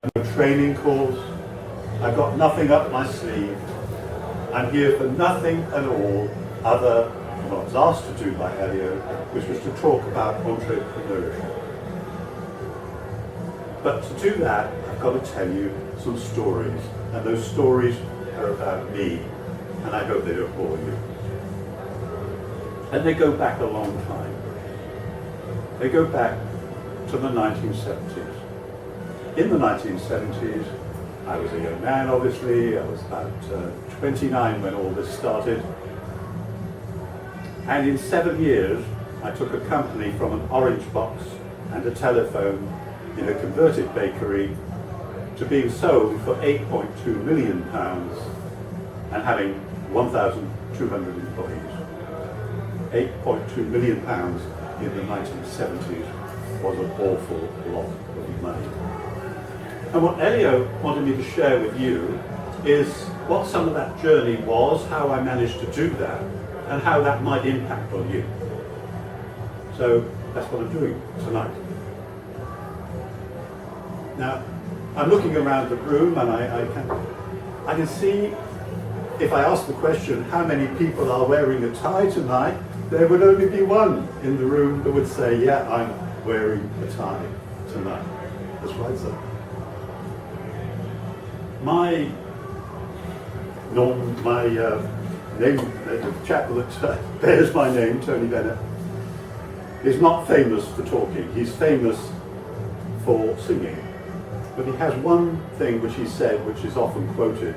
no training course. I've got nothing up my sleeve. I'm here for nothing at all other than what I was asked to do by Elio, which was to talk about entrepreneurship. But to do that, I've got to tell you some stories, and those stories are about me, and I hope they don't bore you. And they go back a long time. They go back to the 1970s. In the 1970s, I was a young man, obviously. I was about 29 when all this started. And in 7 years, I took a company from an orange box and a telephone in a converted bakery to being sold for £8.2 million and having 1,200 employees. £8.2 million in the 1970s was an awful lot of money. And what Elio wanted me to share with you is what some of that journey was, how I managed to do that, and how that might impact on you. So that's what I'm doing tonight. Now, I'm looking around the room and I can see, if I ask the question, how many people are wearing a tie tonight, there would only be one in the room that would say, yeah, I'm wearing a tie tonight. That's right, sir. My name, the chap that bears my name, Tony Bennett, is not famous for talking. He's famous for singing. But he has one thing which he said, which is often quoted.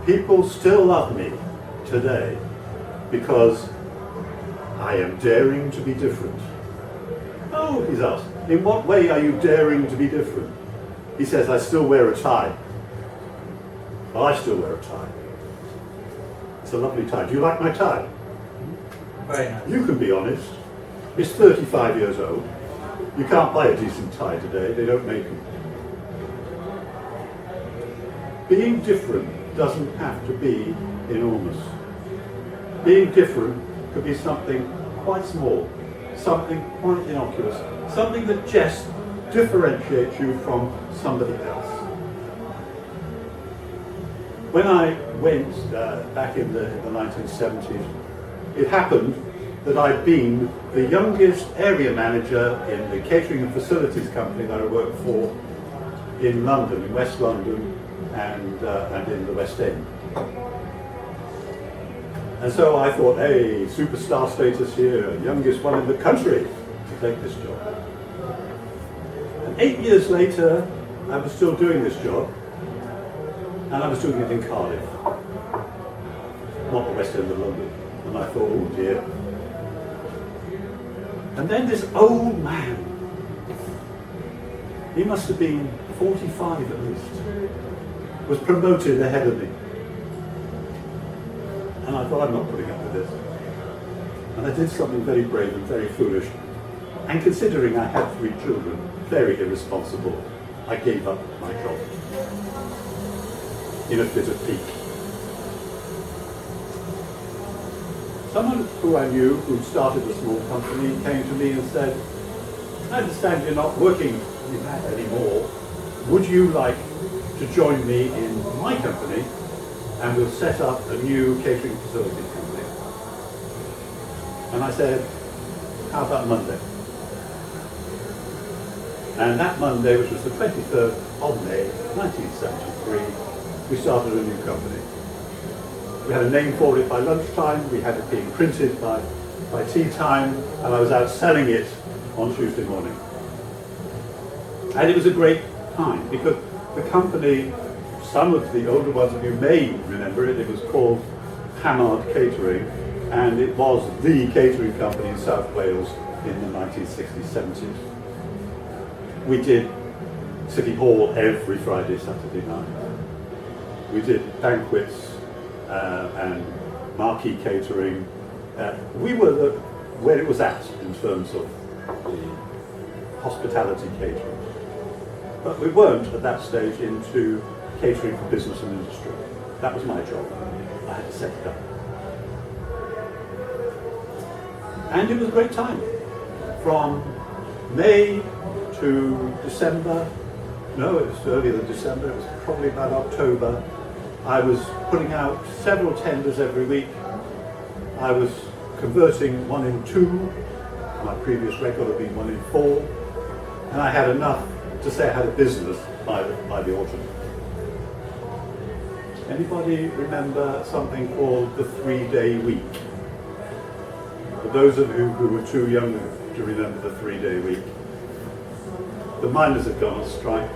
People still love me today because I am daring to be different. Oh, he's asked, in what way are you daring to be different? He says, I still wear a tie. Well, I still wear a tie. It's a lovely tie. Do you like my tie? Very nice. You can be honest. It's 35 years old. You can't buy a decent tie today. They don't make them. Being different doesn't have to be enormous. Being different could be something quite small, something quite innocuous, something that just differentiates you from somebody else. When I went back in the 1970s, it happened that I'd been the youngest area manager in the catering and facilities company that I worked for in London, in West London, and in the West End. And so I thought, hey, superstar status here, youngest one in the country to take this job. And 8 years later, I was still doing this job, and I was doing it in Cardiff, not the West End of London. And I thought, oh dear. And then this old man, he must have been 45 at least, was promoted ahead of me. And I thought, I'm not putting up with this. And I did something very brave and very foolish. And considering I had 3 children, very irresponsible, I gave up my job in a fit of pique. Someone who I knew, who started a small company, came to me and said, I understand you're not working with that anymore. Would you like to join me in my company and we'll set up a new catering facilities company? And I said, how about Monday? And that Monday, which was the 23rd of May, 1973, we started a new company. We had a name for it by lunchtime, we had it being printed by tea time, and I was out selling it on Tuesday morning. And it was a great time because the company, some of the older ones of you may remember it, it was called Hamard Catering, and it was the catering company in South Wales in the 1960s, 70s. We did City Hall every Friday, Saturday night. We did banquets and marquee catering. We were where it was at in terms of the hospitality catering. But we weren't at that stage into catering for business and industry. That was my job. I had to set it up. And it was a great time. From May to December, No, it was earlier than December. It was probably about October. I was putting out several tenders every week. I was converting 1 in 2. My previous record had been 1 in 4. And I had enough to say I had a business by the autumn. Anybody remember something called the 3-day week? For those of you who were too young to remember the 3-day week, the miners had gone on strike.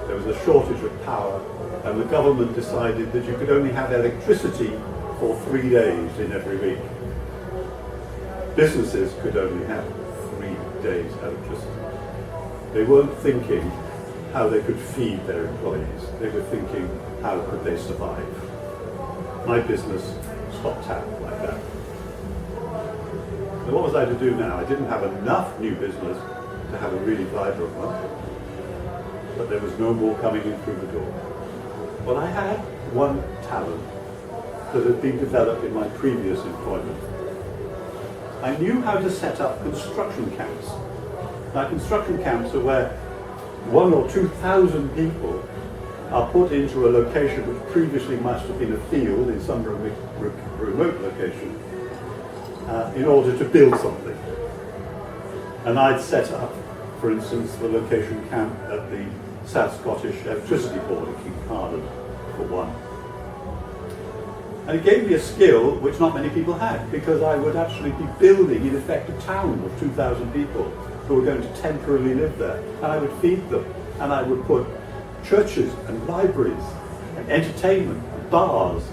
There was a shortage of power, and the government decided that you could only have electricity for 3 days in every week. Businesses could only have 3 days electricity. They weren't thinking how they could feed their employees. They were thinking, how could they survive? My business stopped out like that. So what was I to do now? I didn't have enough new business to have a really vibrant one, but there was no more coming in through the door. But I had one talent that had been developed in my previous employment. I knew how to set up construction camps. Now, construction camps are where 1,000 or 2,000 people are put into a location which previously must have been a field in some remote location in order to build something. And I'd set up, for instance, the location camp at the South Scottish Electricity Board in Cardiff, for one. And it gave me a skill which not many people had, because I would actually be building, in effect, a town of 2,000 people who were going to temporarily live there. And I would feed them, and I would put churches and libraries and entertainment and bars,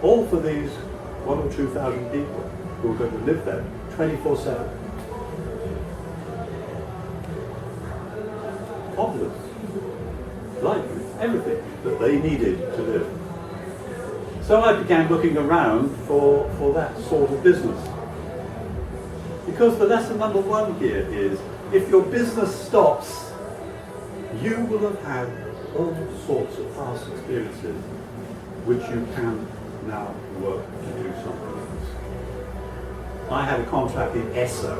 all for these 1,000 or 2,000 people who were going to live there 24/7. Cobblers, libraries, everything that they needed to live. So I began looking around for that sort of business. Because the lesson number 1 here is, if your business stops, you will have had all sorts of past experiences which you can now work to do something else. I had a contract in Esso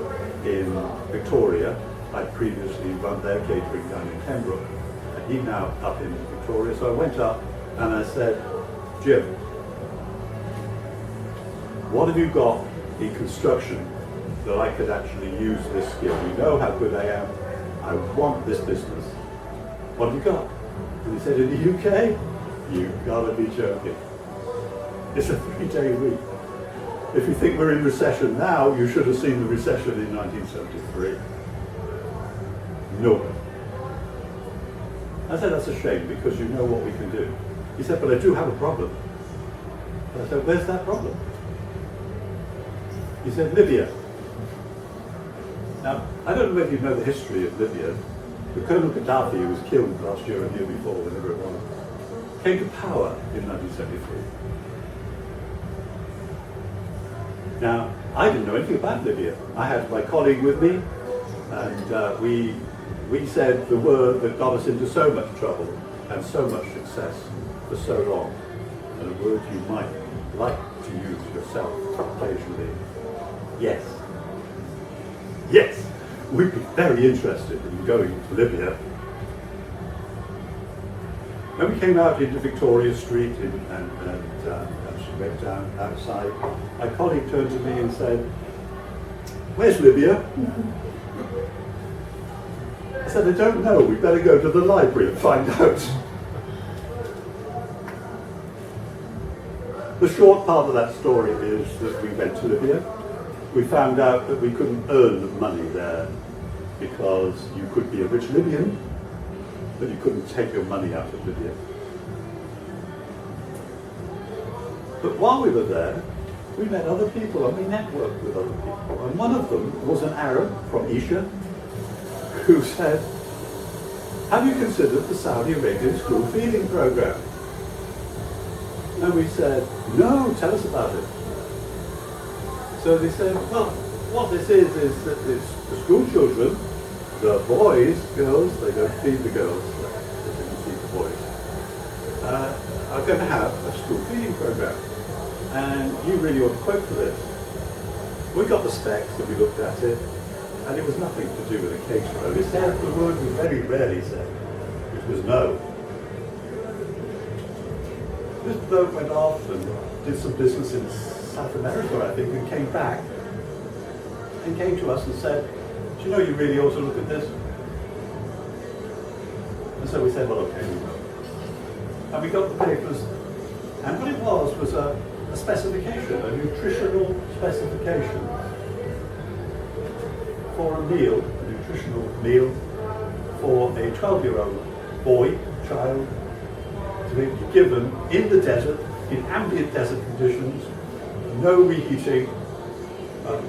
in Victoria. I'd previously run their catering down in Pembroke, and he's now up in Victoria. So I went up and I said, Jim, what have you got in construction that I could actually use this skill? You know how good I am. I want this business. What have you got? And he said, in the UK? You've got to be joking. It's a 3-day week. If you think we're in recession now, you should have seen the recession in 1973. No. I said, that's a shame, because you know what we can do. He said, but I do have a problem. I said, where's that problem? He said, Libya. Now, I don't know if you know the history of Libya. The Colonel Gaddafi, who was killed last year or the year before, whenever it was, came to power in 1973. Now, I didn't know anything about Libya. I had my colleague with me, and we said the word that got us into so much trouble and so much success for so long, and a word you might like to use yourself occasionally. Yes. Yes, we'd be very interested in going to Libya. When we came out into Victoria Street and she went down outside, my colleague turned to me and said, where's Libya? I said, I don't know, we'd better go to the library and find out. The short part of that story is that we went to Libya. We found out that we couldn't earn money there because you could be a rich Libyan, but you couldn't take your money out of Libya. But while we were there, we met other people and we networked with other people. And one of them was an Arab from Isha who said, have you considered the Saudi Arabian school feeding program? And we said, no, tell us about it. So they said, well, what this is that the school children, the boys, girls, they don't feed the girls, they didn't feed the boys, are going to have a school feeding program. And you really ought to quote for this. We got the specs and we looked at it, and it was nothing to do with a caterer. We said the word we very rarely said, which was no. This bloke went off and did some business in South America, I think, and came back and came to us and said, do you know you really ought to look at this? And so we said, well, okay, we will. And we got the papers, and what it was a specification, a nutritional specification for a meal, a nutritional meal for a 12-year-old boy, child, to be given in the desert, in ambient desert conditions, no reheating.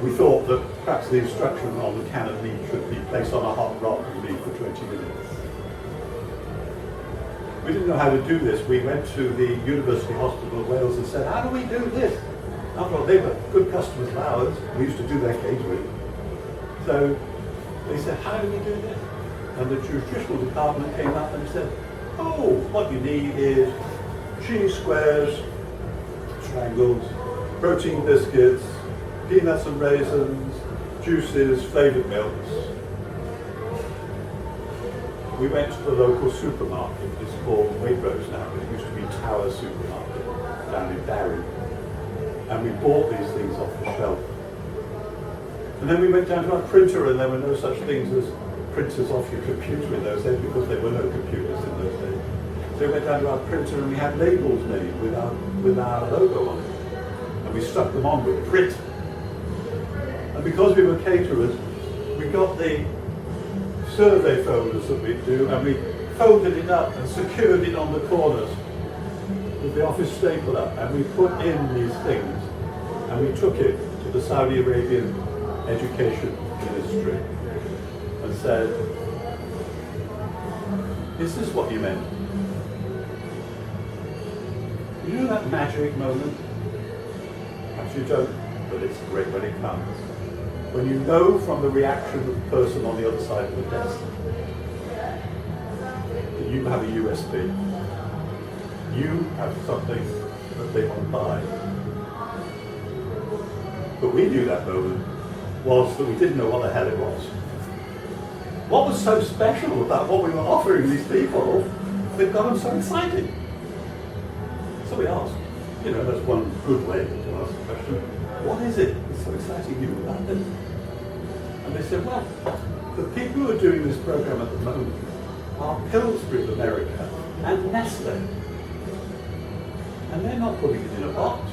We thought that perhaps the instruction on the can of meat should be placed on a hot rock and leave for 20 minutes. We didn't know how to do this. We went to the University Hospital of Wales and said, how do we do this? After all, they were good customers of ours. We used to do their catering. So they said, how do we do this? And the nutritional department came up and said, oh, what you need is cheese squares, triangles, protein biscuits, peanuts and raisins, juices, flavoured milks. We went to the local supermarket. It's called Waitrose now, but it used to be Tower Supermarket down in Barry. And we bought these things off the shelf. And then we went down to our printer, and there were no such things as printers off your computer in those days because there were no computers in those days. So we went down to our printer and we had labels made with our logo on it. And we stuck them on with print. And because we were caterers, we got the survey folders that we do, and we folded it up and secured it on the corners with the office stapler, and we put in these things, and we took it to the Saudi Arabian Education Ministry and said, is this what you meant? You know that magic moment? Perhaps you don't, but it's great when it comes. When you know from the reaction of the person on the other side of the desk that you have a USB, you have something that they want to buy. But we knew that moment was that we didn't know what the hell it was. What was so special about what we were offering these people that got them so excited? So we asked, that's one good way to ask the question, what is it that's so exciting you about this? And they said, well, the people who are doing this program at the moment are Pillsbury of America and Nestle. And they're not putting it in a box.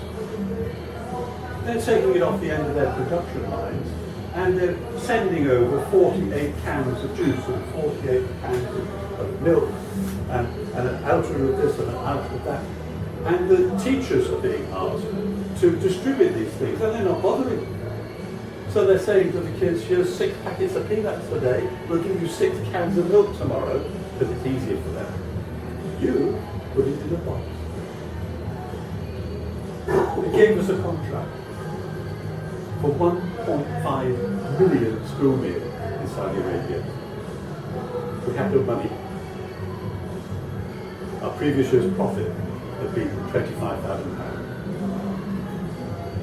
They're taking it off the end of their production lines and they're sending over 48 cans of juice and 48 cans of milk and an outer of this and an outer of that. And the teachers are being asked to distribute these things, and they're not bothering. So they're saying to the kids, here's 6 packets of peanuts today, we'll give you 6 cans of milk tomorrow, because it's easier for them. You put it in a box. They gave us a contract for 1.5 million school meals in Saudi Arabia. We had no money. Our previous year's profit had been £25,000.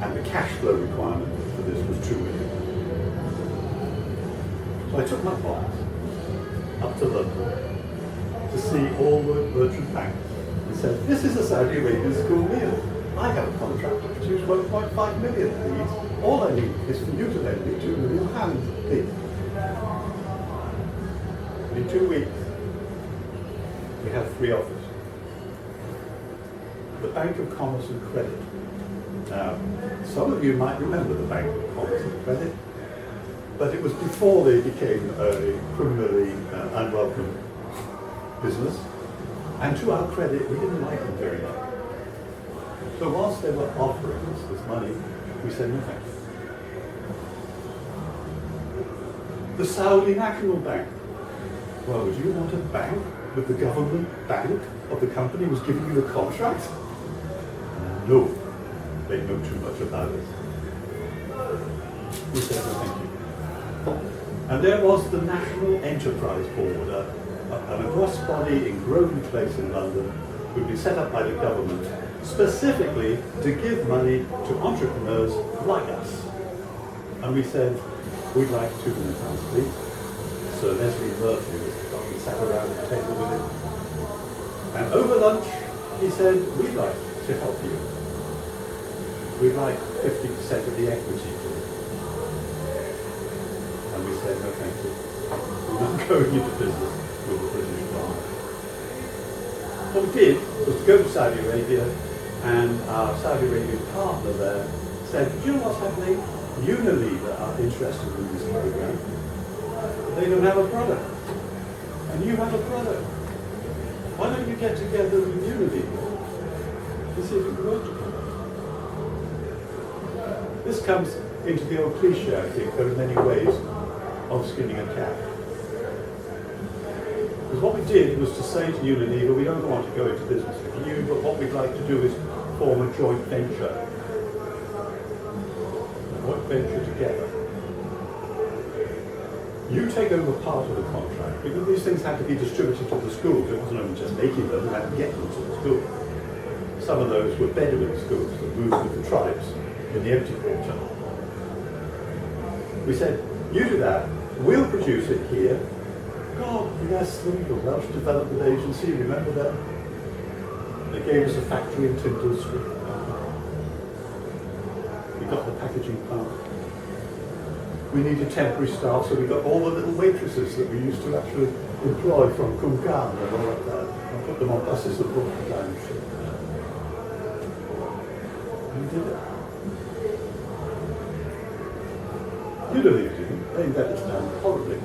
And the cash flow requirement for this was $2 million. So I took my boss up to London to see all the merchant banks and said, this is a Saudi Arabian school meal. I have a contract to produce 1.5 million of these. All I need is for you to lend me £2 million, please. In 2 weeks, we had 3 offers. The Bank of Commerce and Credit. Now, some of you might remember the Bank of Commerce and Credit, but it was before they became a criminally unwelcome business. And to our credit, we didn't like them very much. So whilst they were offering us this money, we said no thank you. The Saudi National Bank. Well, would you want a bank with the government bank of the company was giving you the contract? No, they know too much about it. We said no thank you. And there was the National Enterprise Board, an august body in Grosvenor Place in London, would be set up by the government specifically to give money to entrepreneurs like us. And we said, we'd like £2 million, please. So Leslie Murphy was sat around the table with him. And over lunch, he said, we'd like to help you. We'd like 50% of the equity, please. And we said, no, thank you. We're not going into business with the British farmer. What we did was to go to Saudi Arabia, and our Saudi Arabian partner there said, do you know what's happening? Unilever are interested in this program. They don't have a product. And you have a product. Why don't you get together with Unilever to see if it can work together? This comes into the old cliche, I think. There are many ways of skinning a cat. Because what we did was to say to Unilever, we don't want to go into business with you, but what we'd like to do is form a joint venture. Venture together. You take over part of the contract, because these things had to be distributed to the schools. It wasn't only just making them, you had to get them to the school. Some of those were Bedouin schools that moved with the tribes in the empty quarter. We said, you do that, we'll produce it here. God, yes, the Welsh Development Agency, remember that? They gave us a factory in Tyndall Street. We got the packaging plant. We needed temporary staff, so we got all the little waitresses that we used to actually employ from Kumkan and all like that, and put them on buses and brought them down. And we did it. You don't need to do it. They let us down horribly.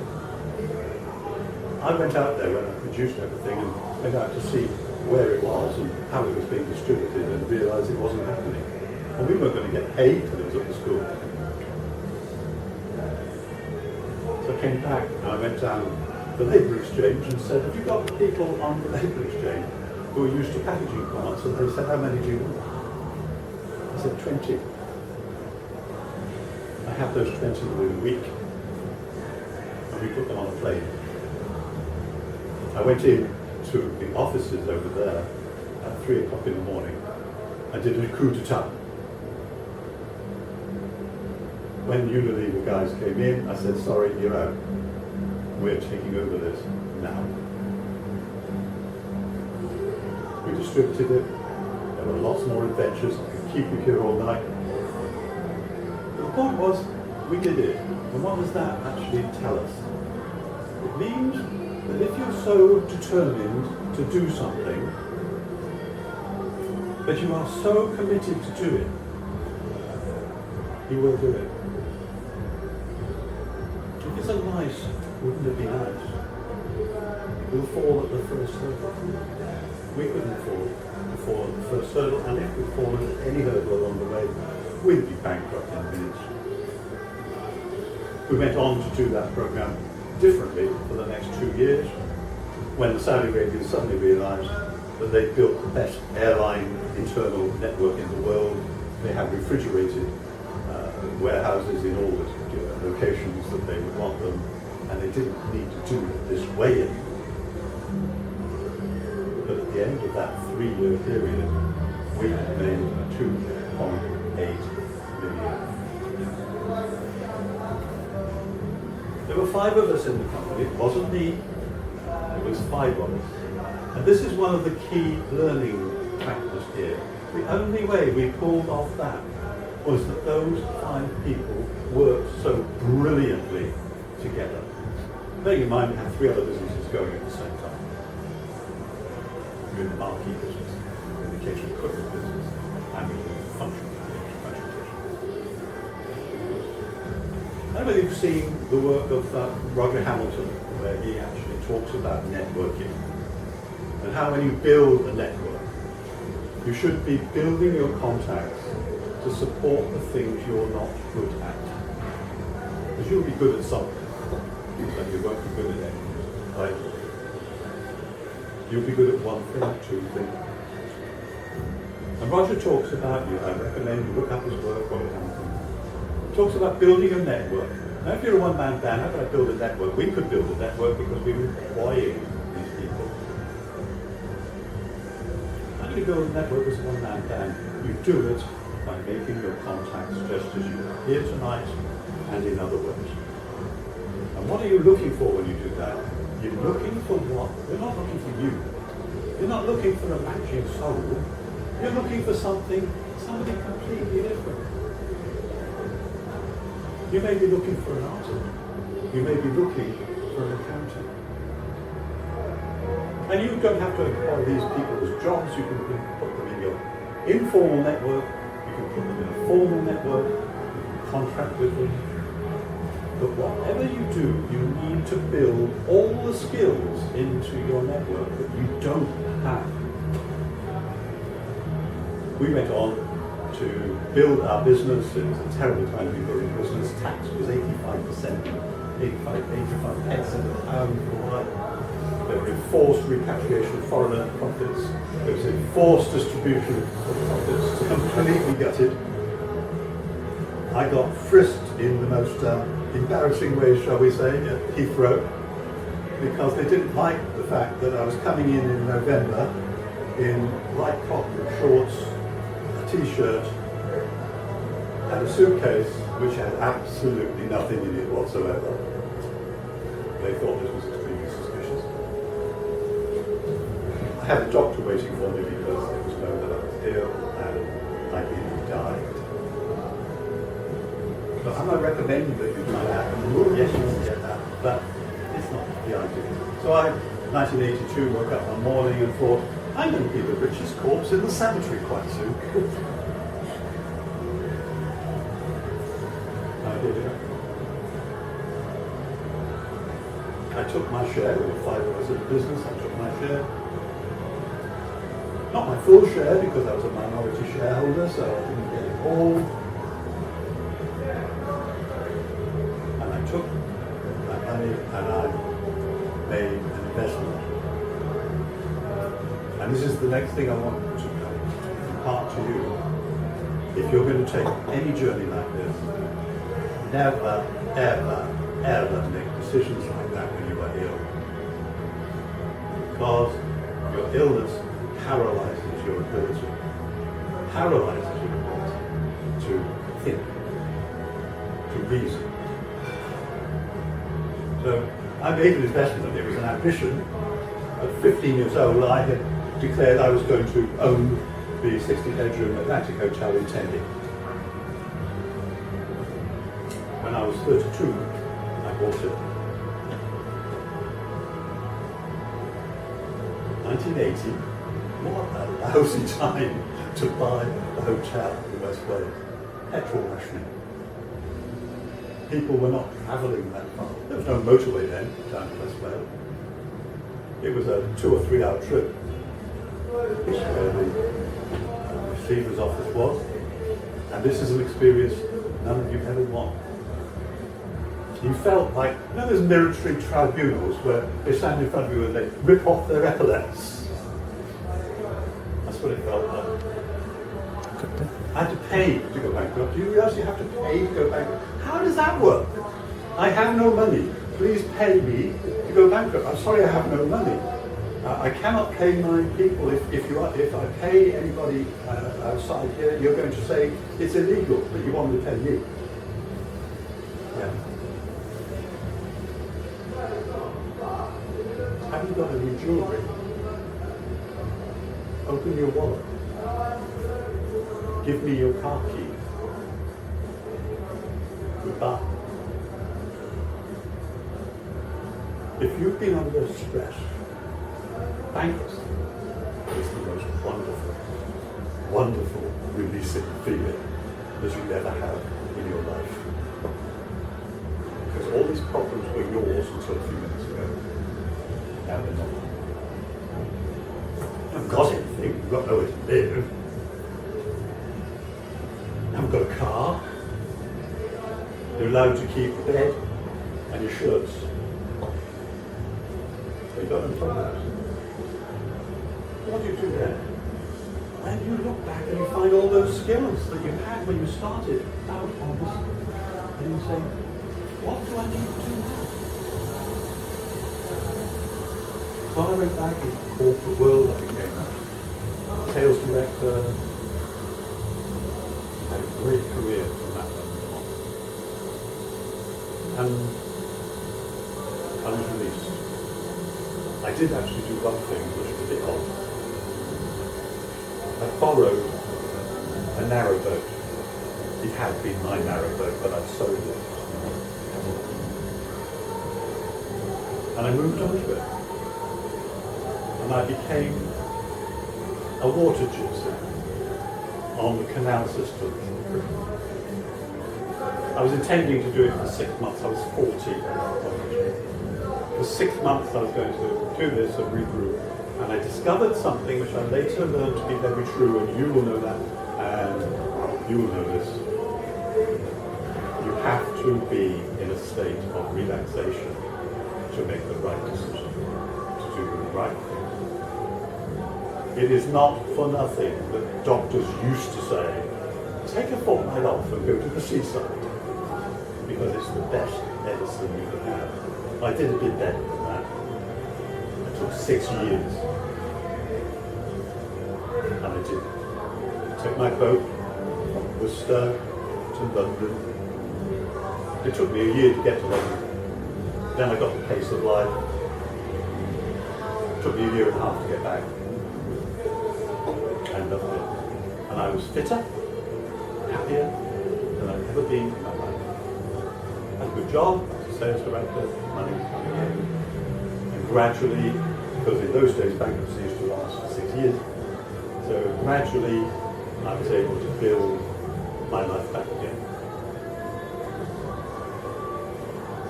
I went out there when I produced everything and went out to see where it was and how it was being distributed and realised it wasn't happening. And we weren't going to get paid till it was at the school. So I came back and I went down the labour exchange and said, have you got people on the labour exchange who are used to packaging plants? And they said, how many do you want? I said, 20. I had those 20 within a week. And we put them on a plane. I went in to the offices over there at 3 o'clock in the morning. I did a coup d'etat. When Unilever guys came in, I said, sorry, you're out. We're taking over this now. We distributed it. There were lots more adventures. I could keep you here all night. But the point was, we did it. And what does that actually tell us? It means that if you're so determined to do something, that you are so committed to do it, you will do it. If it's a nice, wouldn't it be nice? We'll fall at the first hurdle. We couldn't fall at the first hurdle, and if we'd fallen at any hurdle along the way, we'd be bankrupt in minutes. We went on to do that program differently for the next 2 years, when the Saudi Arabians suddenly realized that they built the best airline internal network in the world. They had refrigerated warehouses in all the locations that they would want them, and they didn't need to do it this way anymore. But at the end of that 3-year period, we had made 2.8 million. There were 5 of us in the company. It wasn't me, it was 5 of us. And this is one of the key learning factors here. The only way we pulled off that was that those 5 people worked so brilliantly together. Bearing in mind we had 3 other businesses going at the same time. We were in the marquee business, in the kitchen equipment business, and we were in the functional business. I don't know if you've seen the work of Roger Hamilton, where he actually talks about networking and how when you build a network, you should be building your contacts to support the things you're not good at. Because you'll be good at something, but you won't be good at anything. Right? You'll be good at one thing, 2 things. And Roger talks about, I recommend you look up his work, Roger Hamilton. He talks about building a network. Now if you're a one-man band, how can I build a network? We could build a network because we were employing these people. How do you build a network as a one-man band? You do it by making your contacts just as you are here tonight and in other ways. And what are you looking for when you do that? You're looking for what? You're not looking for you. You're not looking for a matching soul. You're looking for somebody completely different. You may be looking for an artist. You may be looking for an accountant. And you don't have to employ these people as jobs. You can put them in your informal network. You can put them in a formal network. You can contract with them. But whatever you do, you need to build all the skills into your network that you don't have. We went on to build our business. It was a terrible time to be building a business. Tax was 85%, 85 pence in the pound for a while. There were enforced repatriation of foreign profits. There was enforced distribution of profits. Completely gutted. I got frisked in the most embarrassing way, shall we say, at Heathrow, because they didn't like the fact that I was coming in November in light cotton shorts, a t-shirt, and a suitcase which had absolutely nothing in it whatsoever. They thought this was extremely suspicious. I had a doctor waiting for me because it was known that I was ill and I'd been died. But I'm not recommending that you do that. Yes, you can get that, but it's not the idea. So I, 1982, woke up one morning and thought, I'm going to be the richest corpse in the cemetery quite soon. I did it. I took my share. There were 5 of us in the business. I took my share. Not my full share because I was a minority shareholder, so I didn't get it all. Took that money and I made an investment. And this is the next thing I want to impart to you. If you're going to take any journey like this, never, ever, ever make decisions like that when you are ill. Because your illness paralyzes your ability. Paralyzes your ability to think, to reason. So I made an investment. It was an ambition. At 15 years old, I had declared I was going to own the 60-bedroom Atlantic Hotel in Tenby. When I was 32, I bought it. 1980, what a lousy time to buy a hotel in West Wales. Petrol rationing. People were not travelling that far. There was no motorway then down to West Wales. It was a 2 or 3 hour trip. This is where the receiver's office was. And this is an experience none of you ever want. You felt like, you know those military tribunals where they stand in front of you and they rip off their epaulets? That's what it felt like. I had to pay to go bankrupt. Do you realise you have to pay to go bankrupt? How does that work? I have no money. Please pay me to go bankrupt. I'm sorry I have no money. I cannot pay my people. If I pay anybody outside here, you're going to say it's illegal, but you want me to pay you. Yeah. Have you got any jewellery? Open your wallet. Give me your car key. Goodbye. If you've been under stress, bankruptcy is the most wonderful, wonderful releasing feeling that you'll ever have in your life. Because all these problems were yours until a few minutes ago. Now they're not. You haven't got anything, you've got nowhere to live. You haven't got a car. You're allowed to keep the bed and your shirts. You've got no problems. What do you do then? When you look back and you find all those skills that you had when you started out on this, and you say, what do I need to do now? So I went back into the corporate world. I became a sales director. I had a great career from that moment on. And I was released. I did actually do one thing which was a bit odd. borrowed a narrowboat. It had been my narrowboat, but I'd sold it. And I moved onto it. And I became a water gypsy on the canal system. I was intending to do it for 6 months. I was 40. For 6 months I was going to do this and regroup. And I discovered something which I later learned to be very true, and you will know that, and you will know this. You have to be in a state of relaxation to make the right decision, to do the right thing. It is not for nothing that doctors used to say, take a fortnight off and go to the seaside, because it's the best medicine you can have. I did a bit better than that. It took 6 years. And I did. Took my boat from Worcester to London. It took me a year to get to London. Then I got the pace of life. It took me a year and a half to get back. I loved it. And I was fitter, happier than I've ever been in my life. I had a good job, I was a sales director, money was coming in. And gradually, because in those days bankruptcy used to last for 6 years, so gradually I was able to build my life back again.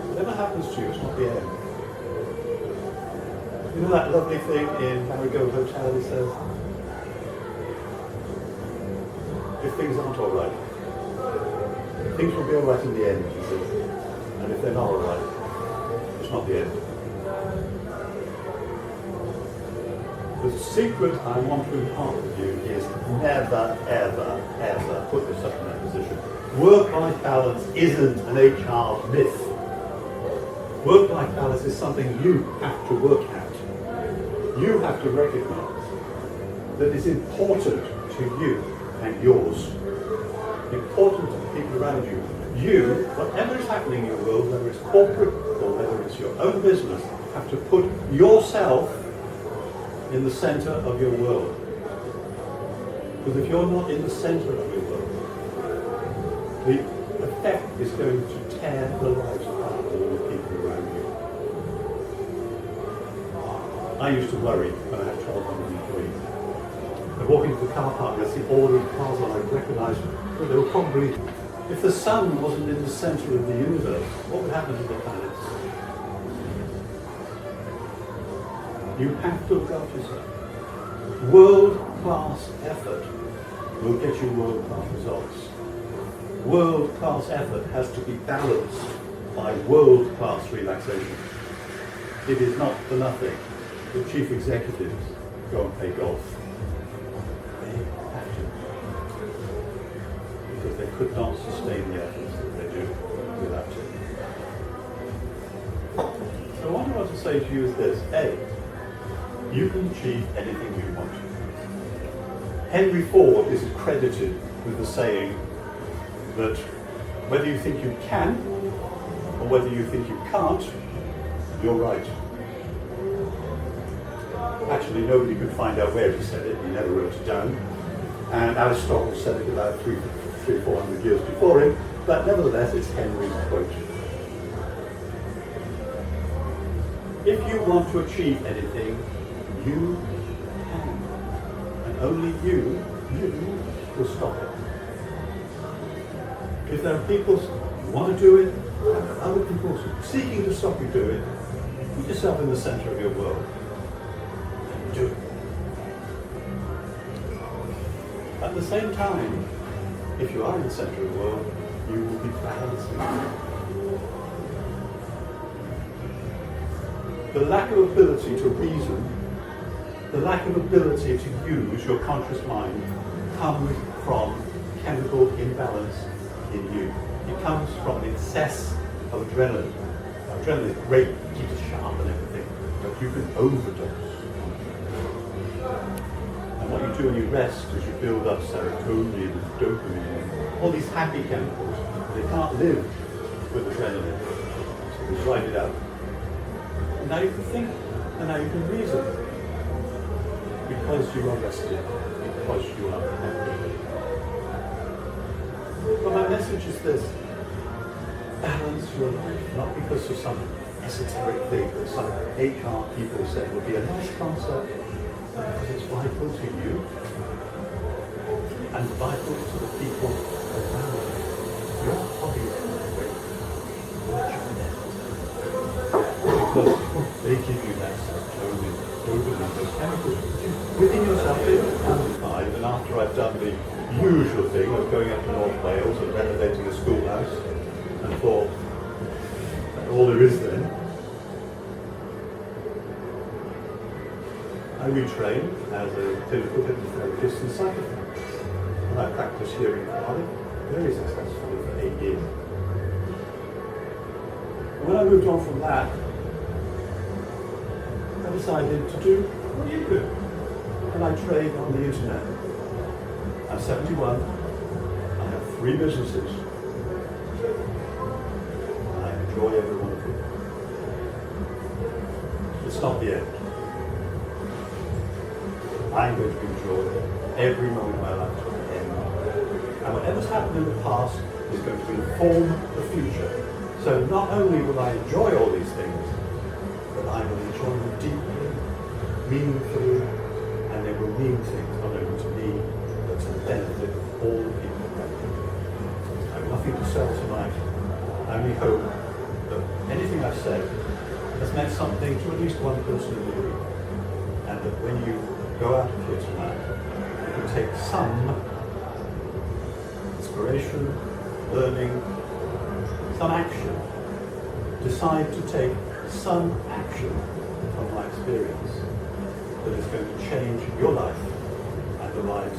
Whatever happens to you, it's not the end. You know that lovely thing in Marigold Hotel, he says, if things aren't all right, things will be all right in the end, he says. And if they're not all right, it's not the end. The secret I want to impart with you is never, ever, ever put yourself in that position. Work-life balance isn't an HR myth. Work-life balance is something you have to work at. You have to recognize that it's important to you and yours, important to the people around you. You, whatever is happening in your world, whether it's corporate or whether it's your own business, have to put yourself in the center of your world. Because if you're not in the center of your world, the effect is going to tear the lives apart of all the people around you. I used to worry when I had 1,200 employees. I walk into the car park and I see all these cars and I recognize that they were probably, if the sun wasn't in the center of the universe, what would happen to the planets? You have to look after yourself. World-class effort will get you world-class results. World-class effort has to be balanced by world-class relaxation. It is not for nothing that chief executives go and play golf. They have to. Because they could not sustain the efforts that they do without it. So what I want to say to you is this. A, you can achieve anything you want. Henry Ford is credited with the saying that whether you think you can or whether you think you can't, you're right. Actually, nobody could find out where he said it. He never wrote it down. And Aristotle said it about 300-400 years before him. But nevertheless, it's Henry's quote. If you want to achieve anything, you can. And only you will stop it. If there are people who want to do it, and other people seeking to stop you doing it, put yourself in the center of your world and do it. At the same time, if you are in the center of the world, you will be balancing. The lack of ability to reason, the lack of ability to use your conscious mind comes from chemical imbalance in you. It comes from excess of adrenaline. Adrenaline is great, it keeps us sharp and everything, but you can overdose. And what you do when you rest is you build up serotonin and dopamine, all these happy chemicals. They can't live with adrenaline, so we drive it out. And now you can think, and now you can reason, because you are rested, push you up. But my message is this: balance your life, not because of some esoteric thing that some HR people said would be a nice concept, but because it's vital to you and vital to the people around you. Your hobbies because they give you that serotonin, dopamine, those chemicals within yourself. And after I've done the usual thing of going up to North Wales and renovating a schoolhouse, and thought that all there is then, I retrained as a clinical hypnotherapist and psychotherapist, and I practiced here in Cardiff very successfully for 8 years. When I moved on from that, I decided to do what you do, and I trade on the internet. I'm 71, I have 3 businesses, and I enjoy every one of them. It's not the end. I'm going to enjoy every moment of my life to the end. And whatever's happened in the past is going to inform the future. So not only will I enjoy all these things, but I will enjoy them deeply, meaningfully, and they will mean things not only to me, but to the benefit of all the people around me. I have nothing to sell tonight. I only hope that anything I've said has meant something to at least one person in the room, and that when you go out of here tonight, you can take some inspiration, learning, some action. Decide to take some action from my experience that is going to change your life and the lives